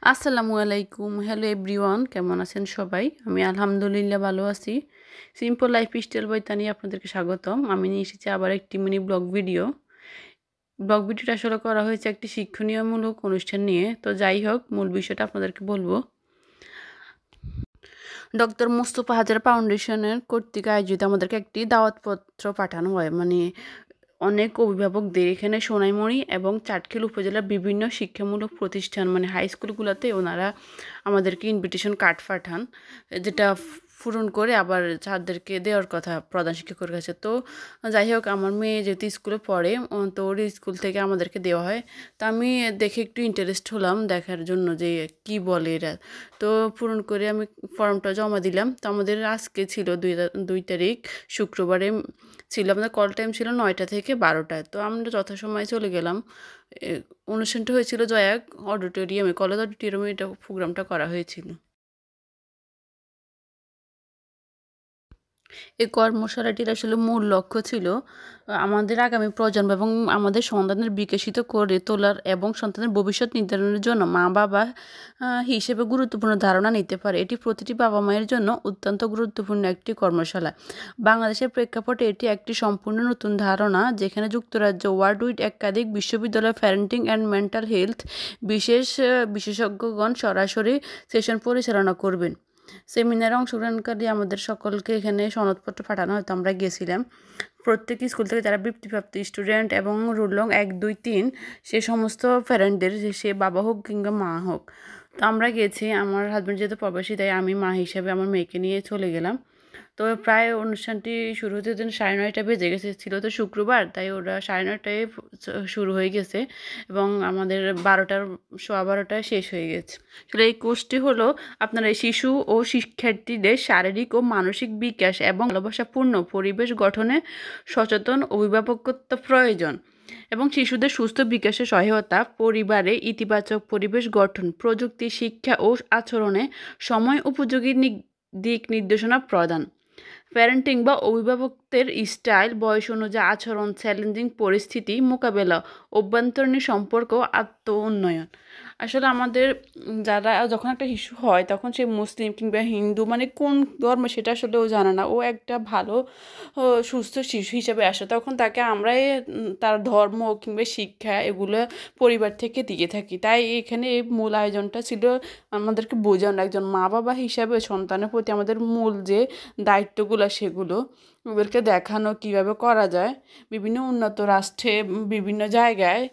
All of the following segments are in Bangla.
আসসালামু আলাইকুম, হ্যালো এভরিওয়ান, কেমন আছেন সবাই? আমি আলহামদুলিল্লাহ ভালো আছি। সিম্পল লাইফ স্টাইল বইটা নিয়ে আপনাদেরকে স্বাগতম। আমি নিয়ে এসেছি আবার একটি মিনি ব্লগ ভিডিও। ব্লগ ভিডিওটা আসলে করা হয়েছে একটি শিক্ষণীয়মূলক অনুষ্ঠান নিয়ে। তো যাই হোক, মূল বিষয়টা আপনাদেরকে বলবো। ডক্টর মোস্তফা হাজারা ফাউন্ডেশনের কর্তৃক আয়োজিত আমাদেরকে একটি দাওয়াতপত্র পাঠানো হয়, অনেক অভিভাবকদের এখানে সোনাইমুড়ি এবং চাটখিল উপজেলার বিভিন্ন শিক্ষামূলক প্রতিষ্ঠান হাই স্কুলগুলোতে ওনারা আমাদেরকে ইনভিটেশন কার্ড পাঠান, যেটা পূরণ করে আবার ছাত্রদেরকে দেওয়ার কথা প্রধান শিক্ষকের কাছে। তো যাই হোক, আমার মেয়ে যেহেতু স্কুলে পড়ে, তো ওর স্কুল থেকে আমাদেরকে দেওয়া হয়। তো আমি দেখে একটু ইন্টারেস্ট হলাম দেখার জন্য যে কি বলে এরা। তো পূরণ করে আমি ফর্মটা জমা দিলাম। তো আমাদের আজকে ছিল 2 তারিখ, শুক্রবারে ছিল। আমাদের কল টাইম ছিল 9টা থেকে 12টায়। তো আমরা যথাসময়ে চলে গেলাম। অনুষ্ঠানটা হয়েছিল জয়াক অডিটোরিয়ামে, কলেজ অডিটোরিয়ামে এটা প্রোগ্রামটা করা হয়েছিল। এই কর্মশালাটির আসলে মূল লক্ষ্য ছিল আমাদের আগামী প্রজন্ম এবং আমাদের সন্তানদের বিকশিত করে তোলার এবং সন্তানের ভবিষ্যৎ নির্ধারণের জন্য মা বাবা হিসেবে গুরুত্বপূর্ণ ধারণা নিতে পারে। এটি প্রতিটি বাবা মায়ের জন্য অত্যন্ত গুরুত্বপূর্ণ একটি কর্মশালা। বাংলাদেশের প্রেক্ষাপটে এটি একটি সম্পূর্ণ নতুন ধারণা, যেখানে যুক্তরাজ্য ওয়ার্ডউইড একাধিক বিশ্ববিদ্যালয় প্যারেন্টিং অ্যান্ড মেন্টাল হেলথ বিশেষজ্ঞগণ সরাসরি সেশন পরিচালনা করবেন। সেমিনারে অংশগ্রহণকারী আমাদের সকলকে এখানে সনদপত্র পাঠানো হয়তো আমরা গেছিলাম। প্রত্যেক স্কুল থেকে যারা বৃত্তিপ্রাপ্ত স্টুডেন্ট এবং রোল নং 1, 2, 3 সে সমস্ত প্যারেন্টদের, সে বাবা হোক কিংবা মা হোক। তো আমরা গেছি। আমার হাজব্যান্ড যেহেতু প্রবাসী, তাই আমি মা হিসাবে আমার মেয়েকে নিয়ে চলে গেলাম। তো প্রায় অনুষ্ঠানটি শুরু হতে 9:30 বেজে গেছে। ছিল তো শুক্রবার, তাই ওরা 9:30টায় শুরু হয়ে গেছে এবং আমাদের 12টায় শেষ হয়ে গেছে। আসলে এই কোর্সটি হলো আপনার এই শিশু ও শিক্ষার্থীদের শারীরিক ও মানসিক বিকাশ এবং ভালোবাসাপূর্ণ পরিবেশ গঠনে সচেতন অভিভাবকত্ব প্রয়োজন এবং শিশুদের সুস্থ বিকাশে সহায়তা, পরিবারে ইতিবাচক পরিবেশ গঠন, প্রযুক্তি, শিক্ষা ও আচরণে সময় উপযোগী দিক নির্দেশনা প্রদান, প্যারেন্টিং বা অভিভাবকত্বের স্টাইল, বয়স অনুযায়ী আচরণ, চ্যালেঞ্জিং পরিস্থিতি মোকাবেলা, অভ্যন্তরীণ সম্পর্ক, আত্ম উন্নয়ন। আসলে আমাদের যারা যখন একটা শিশু হয় তখন সে মুসলিম কিংবা হিন্দু কোন ধর্ম সেটা আসলে ও জানে না। ও একটা ভালো সুস্থ শিশু হিসেবে আসে, তখন তাকে আমরাই তার ধর্ম কিংবা শিক্ষা এগুলো পরিবার থেকে দিয়ে থাকি। তাই এখানে এই মূল আয়োজনটা ছিল আমাদেরকে বোঝানো, একজন মা বাবা হিসাবে সন্তানের প্রতি আমাদের মূল যে দায়িত্বগুলো সেগুলো ওদেরকে দেখানো কিভাবে করা যায়। বিভিন্ন উন্নত রাষ্ট্রে বিভিন্ন জায়গায়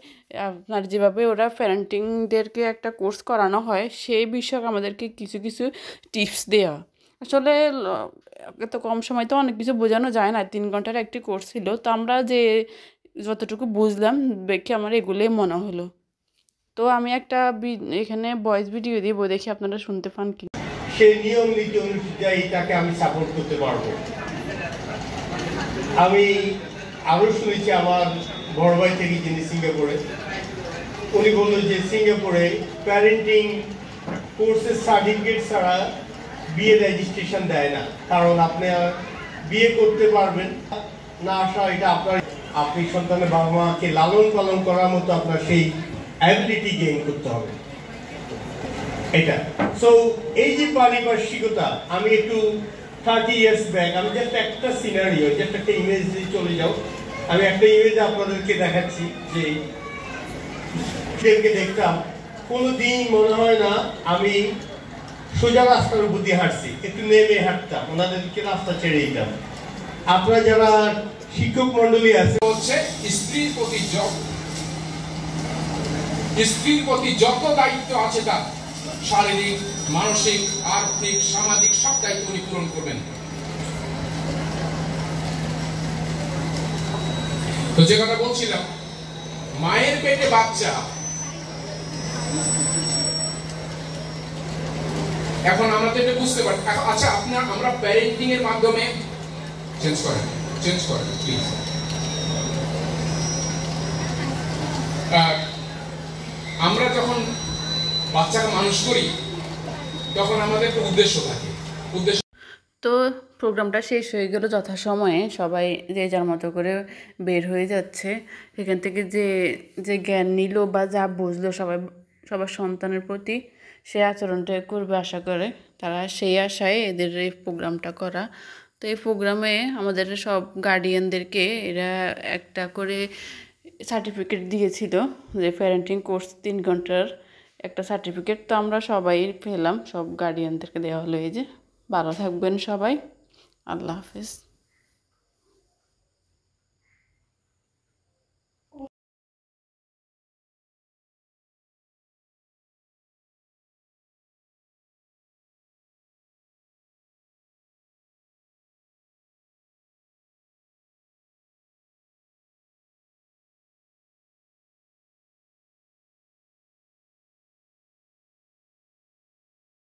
আপনার যেভাবে ওরা প্যারেন্টিংদেরকে একটা কোর্স করানো হয়, সেই বিষয়ে আমাদেরকে কিছু কিছু টিপস দেওয়া। আসলে এত কম সময় তো অনেক কিছু বোঝানো যায় না। 3 ঘন্টার একটি কোর্স ছিল। তো আমরা যে যতটুকু বুঝলাম দেখে আমার এগুলোই মনে হলো। তো আমি একটা এখানে ভয়েস ভিডিও দিব, দেখি আপনারা শুনতে পান কি। সেই নিয়ম নীতি অনুযায়ী তাকে আমি সাপোর্ট করতে পারবো। আমি আরো শুনেছি আমার বড় ভাই থেকে, যিনি সিঙ্গাপুরে, উনি বললেন যে সিঙ্গাপুরে প্যারেন্টিং কোর্সের সার্টিফিকেট ছাড়া বিয়ে রেজিস্ট্রেশন দেয় না, কারণ আপনি বিয়ে করতে পারবেন না আসা এটা আপনার, আপনি সন্তানের বাবা মাকে লালন পালন করার মতো আপনার সেই অ্যাবিলিটি গেইন করতে হবে এটা। সো এই যে পারিপার্শ্বিকতা, আমি একটু 30 years ব্যাক, আমি জাস্ট একটা সিনারিও, জাস্ট একটা ইমেজ দিয়ে চলে যাও। আমি একটা ইমেজ আপনাদেরকে দেখাচ্ছি যে দেখতাম কোনোদিন মনে হয় না আমি সোজা রাস্তার উপর দিয়ে হাঁটছি, একটু নেমে হাঁটতাম, ওনাদেরকে রাস্তা ছেড়ে দিতাম। আপনারা যারা শিক্ষক মন্ডলী আছে, হচ্ছে স্ত্রীর প্রতি যত দায়িত্ব আছে তার শারীরিক, মানসিক, আর্থিক, সামাজিক সব দায়িত্ব উনি পূরণ করবেন। তো যে কথা বলছিলাম, মায়ের পেটে বাচ্চা, এখন আমরা তো এটা বুঝতে পারি। আচ্ছা, আমরা প্যারেন্টিং এর মাধ্যমে চেঞ্জ করেন প্লিজ। আমরা যখন বাচ্চাকে মানুষ করি তখন আমাদের একটা উদ্দেশ্য থাকে। তো প্রোগ্রামটা শেষ হয়ে গেল যথাসময়ে। সবাই যে যার মতো করে বের হয়ে যাচ্ছে। এখান থেকে যে যে জ্ঞান নিল বা যা বুঝলো সবাই সবার সন্তানের প্রতি সেই আচরণটা করবে আশা করে তারা, সেই আশায় এদের এই প্রোগ্রামটা করা। তো এই প্রোগ্রামে আমাদের সব গার্ডিয়ানদেরকে এরা একটা করে সার্টিফিকেট দিয়েছিল, যে প্যারেন্টিং কোর্স 3 ঘন্টার একটা সার্টিফিকেট। তো আমরা সবাই পেলাম, সব গার্ডিয়ানদেরকে দেওয়া হলো। এই যে, ভালো থাকবেন সবাই, আল্লাহ হাফেজ।